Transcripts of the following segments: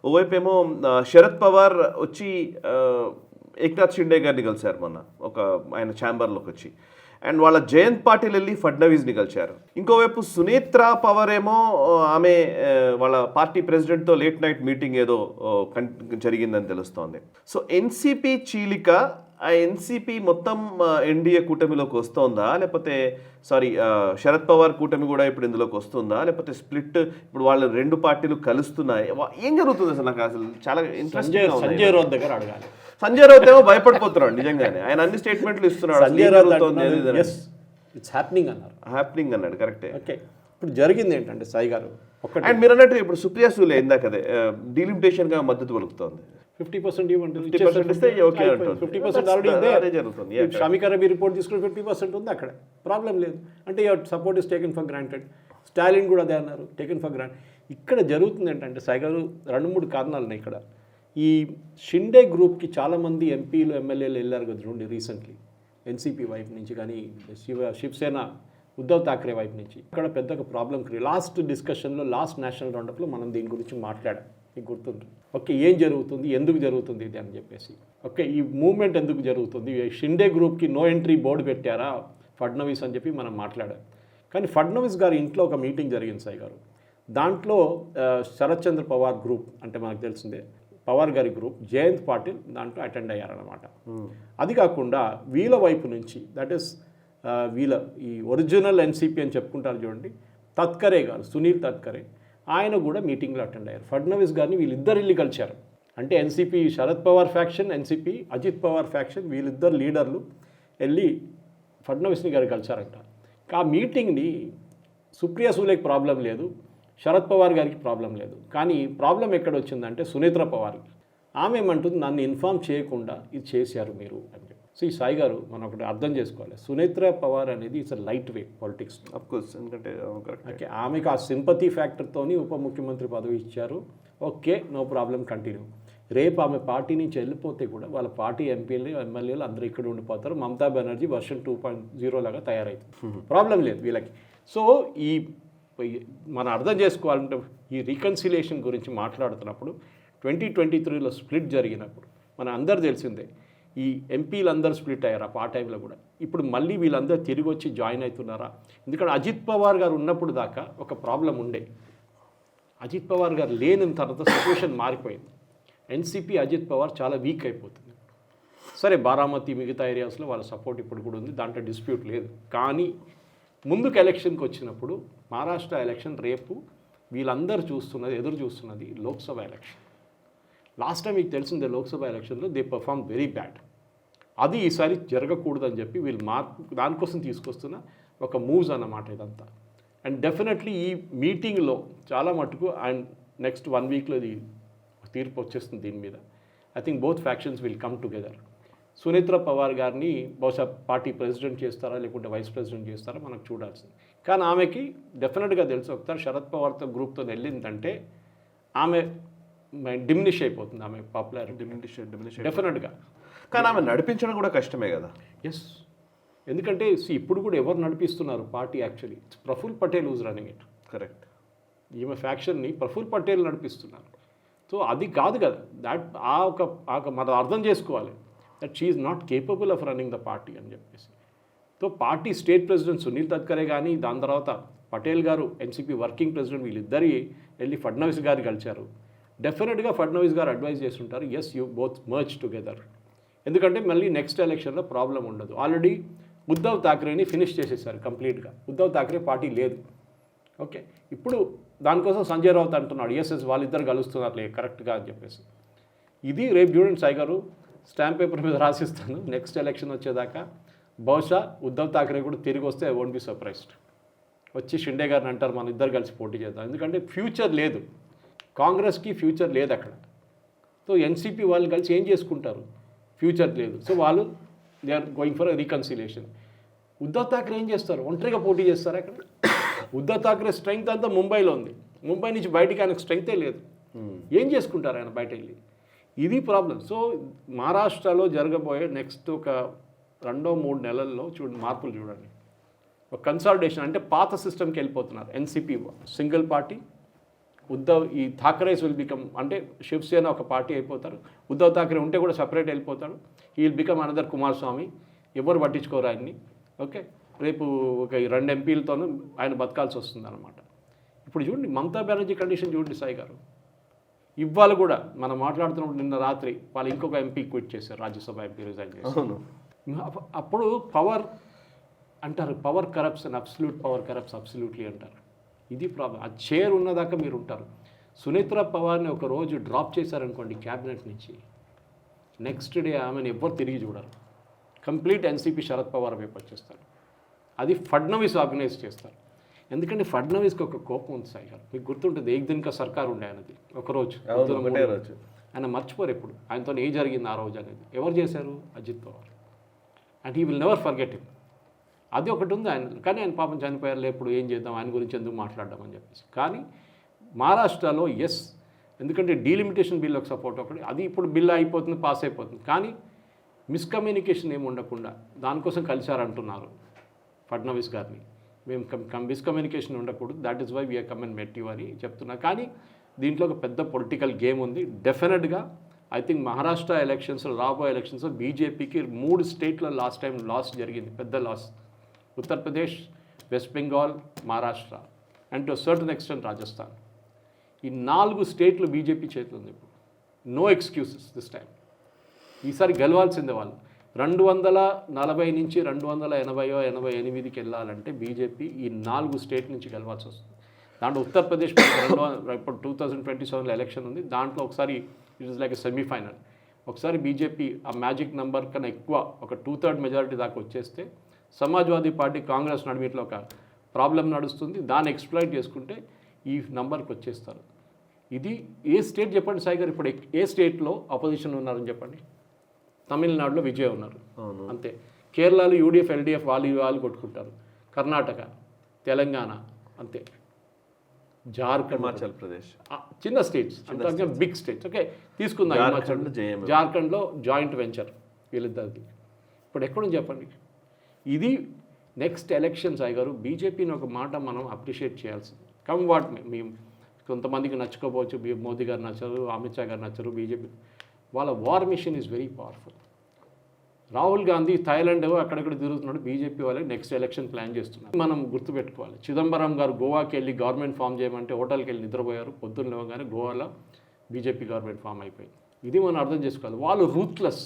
ఓవైపు ఏమో శరద్ పవార్ వచ్చి ఏక్నాథ్ షిండే గారిని కలిశారు మొన్న, ఒక ఆయన ఛాంబర్లోకి వచ్చి. అండ్ వాళ్ళ జయంత్ పాటిల్ వెళ్ళి ఫడ్నవీస్ని కలిశారు. ఇంకోవైపు సునేత్రా పవర్ ఏమో ఆమె వాళ్ళ పార్టీ ప్రెసిడెంట్తో లేట్ నైట్ మీటింగ్ ఏదో జరిగిందని తెలుస్తోంది. సో ఎన్సీపీ చీలిక, ఆ ఎన్సీపీ మొత్తం ఎన్డీఏ కూటమిలోకి వస్తుందా, లేకపోతే శరద్ పవార్ కూటమి కూడా ఇప్పుడు ఇందులోకి వస్తుందా, లేకపోతే స్ప్లిట్ ఇప్పుడు వాళ్ళు రెండు పార్టీలు కలుస్తున్నాయి, ఏం జరుగుతుంది అసలు? నాకు అసలు చాలా ఇంట్రెస్టింగ్. సంజయ్ రౌత్ దగ్గర అడగాలి. సంజయ్ రౌత్ ఏమో భయపడిపోతున్నాడు నిజంగానే, ఆయన అన్ని స్టేట్మెంట్లు ఇస్తున్నాడు. హ్యాపెనింగ్ అన్నాడు, కరెక్టే. ఓకే, ఇప్పుడు జరిగింది ఏంటంటే సాయి గారు ఒకటి, అండ్ మీరు అన్నట్టు ఇప్పుడు సుప్రియా సూలే ఇందాక అదే డీలిమిటేషన్ గా మద్దతు పలుకుతోంది. 50% ఇవ్వండి, 50% ఆల్రెడీ జరుగుతుంది. షమీకా రబీ రిపోర్ట్ తీసుకుని 50% ఉంది, అక్కడ ప్రాబ్లం లేదు. అంటే support is taken for granted. Stalin కూడా అదే అన్నారు, టేకెన్ ఫర్ గ్రాంటెడ్. ఇక్కడ జరుగుతుంది ఏంటంటే సాయి గారు 2-3 కారణాలు ఉన్నాయి ఇక్కడ. ఈ షిండే గ్రూప్కి చాలామంది ఎంపీలు ఎమ్మెల్యేలు వెళ్ళారు కదా చూడండి రీసెంట్లీ, ఎన్సీపీ వైపు నుంచి కానీ శివసేన ఉద్ధవ్ థాక్రే వైపు నుంచి. ఇక్కడ పెద్దగా ప్రాబ్లం లాస్ట్ డిస్కషన్లో, లాస్ట్ నేషనల్ రౌండప్లో మనం దీని గురించి మాట్లాడాం, మీకు గుర్తుంది. ఓకే, ఏం జరుగుతుంది, ఎందుకు జరుగుతుంది ఇది అని చెప్పేసి. ఓకే, ఈ మూవ్మెంట్ ఎందుకు జరుగుతుంది, షిండే గ్రూప్కి నో ఎంట్రీ బోర్డు పెట్టారా ఫడ్నవీస్ అని చెప్పి మనం మాట్లాడాం. కానీ ఫడ్నవీస్ గారి ఇంట్లో ఒక మీటింగ్ జరిగింది సాయి గారు. దాంట్లో శరత్ చంద్ర పవార్ గ్రూప్, అంటే మనకు తెలిసిందే పవార్ గారి గ్రూప్, జయంత్ పాటిల్ దాంట్లో అటెండ్ అయ్యారనమాట. అది కాకుండా వీళ్ళ వైపు నుంచి, దట్ ఈస్ వీళ్ళ ఈ ఒరిజినల్ ఎన్సీపీ అని చెప్పుకుంటారు చూడండి, తత్కరే గారు, సునీల్ తత్కరే, ఆయన కూడా మీటింగ్లో అటెండ్ అయ్యారు. ఫడ్నవీస్ గారిని వీళ్ళిద్దరు వెళ్ళి కలిశారు. అంటే NCP Sharad Pawar faction, NCP Ajit Pawar faction, వీళ్ళిద్దరు లీడర్లు వెళ్ళి ఫడ్నవీస్ని గారు కలిశారంట. ఆ మీటింగ్ని సుప్రియా సూలేకి ప్రాబ్లం లేదు, శరద్ పవార్ గారికి ప్రాబ్లం లేదు. కానీ ప్రాబ్లం ఎక్కడ వచ్చిందంటే సునేత్రా పవార్కి. ఆమె ఏమంటుంది, నన్ను ఇన్ఫార్మ్ చేయకుండా ఇది చేశారు మీరు అని చెప్పి. సో ఈ సాయి గారు మనం ఒకటి అర్థం చేసుకోవాలి, సునేత్రా పవార్ అనేది it's light weight politics of course. ఎందుకంటే ఓకే, ఆమెకు ఆ సింపతి ఫ్యాక్టర్తోని ఉప ముఖ్యమంత్రి పదవి ఇచ్చారు. Okay, no problem, continue. రేపు ఆమె పార్టీ నుంచి వెళ్ళిపోతే కూడా వాళ్ళ పార్టీ ఎంపీలు ఎమ్మెల్యేలు అందరూ ఇక్కడ ఉండిపోతారు. మమతా బెనర్జీ వర్షన్ 2.0 లాగా తయారవుతుంది, ప్రాబ్లం లేదు వీళ్ళకి. సో ఈ మనం అర్థం చేసుకోవాలంటే ఈ రీకన్సిలియేషన్ గురించి మాట్లాడుతున్నప్పుడు 2023లో స్ప్లిట్ జరిగినప్పుడు మన అందరు తెలిసిందే, ఈ ఎంపీలు అందరూ స్ప్లిట్ అయ్యారు ఆ టైంలో కూడా. ఇప్పుడు మళ్ళీ వీళ్ళందరూ తిరిగి వచ్చి జాయిన్ అవుతున్నారా? ఎందుకంటే అజిత్ పవార్ గారు ఉన్నప్పుడు దాకా ఒక ప్రాబ్లం ఉండే, అజిత్ పవార్ గారు లేని తర్వాత సిచ్యువేషన్ మారిపోయింది. ఎన్సీపీ అజిత్ పవార్ చాలా వీక్ అయిపోతుంది. సరే, బారామతి మిగతా ఏరియాస్లో వాళ్ళ సపోర్ట్ ఇప్పుడు కూడా ఉంది, దాంట్లో డిస్ప్యూట్ లేదు. కానీ ముందుకు ఎలక్షన్కి వచ్చినప్పుడు మహారాష్ట్ర ఎలక్షన్ రేపు వీళ్ళందరూ ఎదురు చూస్తున్నది లోక్సభ ఎలక్షన్. లాస్ట్ టైం మీకు తెలిసిందే, లోక్సభ ఎలక్షన్లో దే పర్ఫార్మ్ వెరీ బ్యాడ్. అది ఈసారి జరగకూడదని చెప్పి వీళ్ళు దానికోసం తీసుకొస్తున్న ఒక మూవ్స్ అన్నమాట ఇదంతా. అండ్ డెఫినెట్లీ ఈ మీటింగ్లో చాలా మటుకు అండ్ నెక్స్ట్ 1 వీక్లో ఇది తీర్పు వచ్చేస్తుంది దీని మీద. I think both factions will come together. Sunetra Pawar గారిని బహుశా పార్టీ ప్రెసిడెంట్ చేస్తారా లేకుంటే వైస్ ప్రెసిడెంట్ చేస్తారా మనకు చూడాల్సింది. కానీ ఆమెకి డెఫినెట్గా తెలుసు, ఒకసారి శరద్ పవార్తో గ్రూప్తో వెళ్ళిందంటే ఆమె డిమినిష్ అయిపోతుంది, ఆమె పాపులారిటీ డిమినిష్ డెఫినెట్గా. కానీ ఆమె నడిపించడం కూడా కష్టమే కదా. ఎస్, ఎందుకంటే ఇప్పుడు కూడా ఎవరు నడిపిస్తున్నారు party? Actually Praful Patel who's running it. Correct, ఈమె ఫ్యాక్షన్ని ప్రఫుల్ పటేల్ నడిపిస్తున్నారు. సో అది కాదు కదా, మనం అర్థం చేసుకోవాలి that she is not capable of running the party అని చెప్పేసి. So party state president Sunil Tatkare కానీ, దాని తర్వాత పటేల్ గారు ఎన్సీపీ వర్కింగ్ ప్రెసిడెంట్, వీళ్ళిద్దరి వెళ్ళి ఫడ్నవీస్ గారు కలిశారు. డెఫినెట్గా ఫడ్నవీస్ గారు అడ్వైజ్ చేస్తుంటారు, yes you both merge together. ఎందుకంటే మళ్ళీ నెక్స్ట్ ఎలక్షన్లో ప్రాబ్లం ఉండదు. ఆల్రెడీ ఉద్ధవ్ థాక్రేని ఫినిష్ చేసేసారు కంప్లీట్గా. ఉద్ధవ్ థాక్రే పార్టీ లేదు. ఓకే, ఇప్పుడు దానికోసం సంజయ్ రౌత్ అంటున్నాడు, ఎస్ వాళ్ళిద్దరు కలుస్తున్నారులే కరెక్ట్గా అని చెప్పేసి. ఇది రేపు చూడండి సాయి గారు, స్టాంప్ పేపర్ మీద రాసిస్తాను, నెక్స్ట్ ఎలక్షన్ వచ్చేదాకా బహుశా ఉద్ధవ్ థాక్రే కూడా తిరిగి వస్తే ఐ వోంట్ బి సర్ప్రైజ్డ్. వచ్చి షిండే గారిని అంటారు మన ఇద్దరు కలిసి పోటీ చేద్దాం. ఎందుకంటే ఫ్యూచర్ లేదు, కాంగ్రెస్కి ఫ్యూచర్ లేదు అక్కడ. సో ఎన్సీపీ వాళ్ళు కలిసి ఏం చేసుకుంటారు? ఫ్యూచర్ లేదు. సో వాళ్ళు they are going for reconciliation. Uddhav Thackeray ఏం చేస్తారు? ఒంటరిగా పోటీ చేస్తారు అక్కడ. ఉద్ధవ్ థాక్రే స్ట్రెంగ్త్ అంతా ముంబైలో ఉంది, ముంబై నుంచి బయటికి ఆయనకు స్ట్రెంగ్తే లేదు. ఏం చేసుకుంటారు ఆయన బయట వెళ్ళి? ఇది ప్రాబ్లం. సో మహారాష్ట్రలో జరగబోయే నెక్స్ట్ ఒక 2-3 నెలల్లో మార్పులు చూడండి. ఒక కన్సాలిడేషన్, అంటే పాత సిస్టమ్కి వెళ్ళిపోతున్నారు. ఎన్సీపీ సింగిల్ పార్టీ, ఈ థాకరేస్ విల్ బికమ్, అంటే శివసేన ఒక పార్టీ అయిపోతారు, ఉద్ధవ్ థాకరే ఉంటే కూడా సపరేట్ వెళ్ళిపోతాడు, ఈ విల్ బికమ్ అనదర్ కుమారస్వామి, ఎవరు పట్టించుకోరు ఆయన్ని. ఓకే, రేపు ఒక 2 ఎంపీలతోనూ ఆయన బతకాల్సి వస్తుంది అనమాట. ఇప్పుడు చూడండి మమతా బెనర్జీ కండిషన్ చూడండి సాయి గారు. ఇవాళ కూడా మనం మాట్లాడుతున్నప్పుడు నిన్న రాత్రి వాళ్ళు ఇంకొక ఎంపీ క్విట్ చేశారు, రాజ్యసభ ఎంపీ రిజైన్ చేశారు. అప్పుడు పవర్ అంటారు, power corrupts and absolute power corrupts absolutely అంటారు. ఇది ప్రాబ్లం. ఆ చైర్ ఉన్నదాకా మీరు ఉంటారు. సునేత్ర పవార్ని ఒక రోజు డ్రాప్ చేశారనుకోండి క్యాబినెట్ నుంచి, నెక్స్ట్ డే ఆమెను ఎవ్వరు తిరిగి చూడరు. కంప్లీట్ ఎన్సీపీ శరద్ పవార్ వైపు వచ్చేస్తాడు. అది ఫడ్నవీస్ ఆర్గనైజ్ చేస్తారు. ఎందుకంటే ఫడ్నవీస్కి ఒక కోపం ఉంది సాయి గారు, మీకు గుర్తుంటుంది ఏక్ దిన్ కా సర్కార్ ఉండే ఆయనది, ఒకరోజు ఆయన మర్చిపోరు ఎప్పుడు, ఆయనతో ఏం జరిగింది ఆ రోజు అనేది. ఎవరు చేశారు? Ajit Pawar. And he will never forget him. అది ఒకటి ఉంది ఆయన. కానీ ఆయన పాపం చనిపోయారు, ఎప్పుడు ఏం చేద్దాం, ఆయన గురించి ఎందుకు మాట్లాడడం అని చెప్పేసి. కానీ మహారాష్ట్రలో ఎస్, ఎందుకంటే డీలిమిటేషన్ బిల్ ఒక సపోర్ట్ ఒకటి, అది ఇప్పుడు బిల్ అయిపోతుంది, పాస్ అయిపోతుంది. కానీ మిస్కమ్యూనికేషన్ ఏమి ఉండకుండా దానికోసం కలిశారంటున్నారు ఫడ్నవీస్ గారిని. మేము మిస్కమ్యూనికేషన్ ఉండకూడదు, that is why we are come and met you అని చెప్తున్నా. కానీ దీంట్లో ఒక పెద్ద పొలిటికల్ గేమ్ ఉంది. డెఫినెట్గా ఐ థింక్ మహారాష్ట్ర ఎలక్షన్స్లో, రాబోయే ఎలక్షన్స్లో బీజేపీకి 3 స్టేట్లో లాస్ట్ టైం లాస్ జరిగింది, పెద్ద loss. Uttar Pradesh, West Bengal, Maharashtra and to certain extent Rajasthan. ఈ 4 స్టేట్లు బీజేపీ చేతిలో ఉంది ఇప్పుడు. No excuses this time. ఈసారి గెలవాల్సిందే వాళ్ళు. 240 నుంచి 288కి వెళ్ళాలంటే బీజేపీ ఈ 4 స్టేట్ నుంచి గెలవాల్సి వస్తుంది. దాంట్లో ఉత్తరప్రదేశ్ ఇప్పుడు 2027లో ఎలక్షన్ ఉంది, దాంట్లో ఒకసారి it is like a semi-final. ఒకసారి బీజేపీ ఆ మ్యాజిక్ నెంబర్ కన్నా ఎక్కువ ఒక 2/3 మెజారిటీ దాకా వచ్చేస్తే సమాజ్వాదీ పార్టీ, కాంగ్రెస్ నడిమిట్లో ఒక ప్రాబ్లం నడుస్తుంది, దాన్ని ఎక్స్ప్లాయిట్ చేసుకుంటే ఈ నంబర్కి వచ్చేస్తారు. ఇది ఏ స్టేట్ చెప్పండి సాయి గారు, ఇప్పుడు ఏ స్టేట్లో అపోజిషన్ ఉన్నారని చెప్పండి? తమిళనాడులో విజయ్ ఉన్నారు, అంతే. కేరళలో యూడిఎఫ్, ఎల్డిఎఫ్ వాళ్ళు కొట్టుకుంటారు. కర్ణాటక, తెలంగాణ అంతే. జార్ఖండ్, హిమాచల్ ప్రదేశ్, చిన్న స్టేట్స్, అంటే బిగ్ స్టేట్స్. ఓకే, తీసుకుందాం హిమాచల్, జార్ఖండ్లో జాయింట్ వెంచర్ వీళ్ళిద్దరిది. ఇప్పుడు ఎక్కడుంది చెప్పండి? ఇది నెక్స్ట్ ఎలక్షన్స్ సాయి గారు. బీజేపీని ఒక మాట మనం అప్రిషియేట్ చేయాల్సింది. కమ్ వాట్ మేము కొంతమందికి నచ్చుకోవచ్చు, మోదీ గారు నచ్చరు, అమిత్ షా గారు నచ్చరు, బీజేపీ వాళ్ళ war mission is very powerful. Rahul Gandhi Thailand అక్కడక్కడ తిరుగుతున్నాడు, బీజేపీ వాళ్ళే నెక్స్ట్ ఎలక్షన్ ప్లాన్ చేస్తున్నారు. మనం గుర్తుపెట్టుకోవాలి, చిదంబరం గారు గోవాకి వెళ్ళి గవర్నమెంట్ ఫామ్ చేయమంటే హోటల్కి వెళ్ళి నిద్రపోయారు, పొద్దున్న లేవగానే గోవాలో బీజేపీ గవర్నమెంట్ ఫామ్ అయిపోయింది. ఇది మనం అర్థం చేసుకోవాలి. వాళ్ళు రూత్లెస్,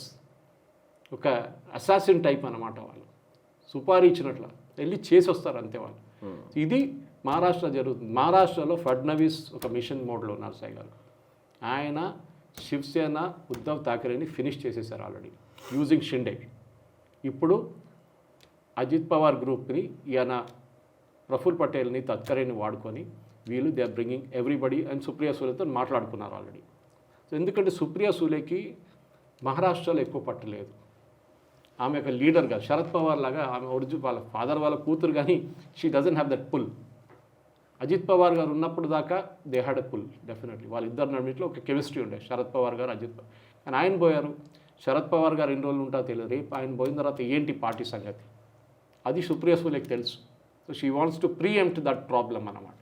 ఒక అసాసిన్ టైప్ అన్నమాట. వాళ్ళు సుపారీ ఇచ్చినట్ల వెళ్ళి చేసి వస్తారు అంతే వాళ్ళు. ఇది మహారాష్ట్ర జరుగుతుంది. మహారాష్ట్రలో ఫడ్నవీస్ ఒక మిషన్ మోడ్లో ఉన్నారు సాయి గారు. ఆయన శివసేన, ఉద్ధవ్ థాకరేని ఫినిష్ చేసేసారు ఆల్రెడీ యూజింగ్ షిండే. ఇప్పుడు అజిత్ పవార్ గ్రూప్ని, ఈయన ప్రఫుల్ పటేల్ని, తత్కరేని వాడుకొని వీళ్ళు they are bringing everybody and Supriya సూలేతో మాట్లాడుకున్నారు ఆల్రెడీ. సో ఎందుకంటే సుప్రియా సూలేకి మహారాష్ట్రలో ఎక్కువ పట్టలేదు. ఆమె ఒక లీడర్ కాదు, శరద్ పవార్ లాగా ఆమె వాళ్ళ ఫాదర్ వాళ్ళ కూతురు, కానీ she doesn't have that pull. Ajit Pawar గారు ఉన్నప్పుడు దాకా they had a pull definitely. వాళ్ళిద్దరు నడిమిట్లో ఒక కెమిస్ట్రీ ఉండే, శరద్ పవార్ గారు, అజిత్ పవార్. కానీ ఆయన పోయారు. శరద్ పవార్ గారు ఎన్ని రోజులు ఉంటారో తెలియదు. రేపు ఆయన పోయిన తర్వాత ఏంటి పార్టీ సంగతి అది సుప్రియా సూలేకి తెలుసు. So she wants to preempt that problem అన్నమాట.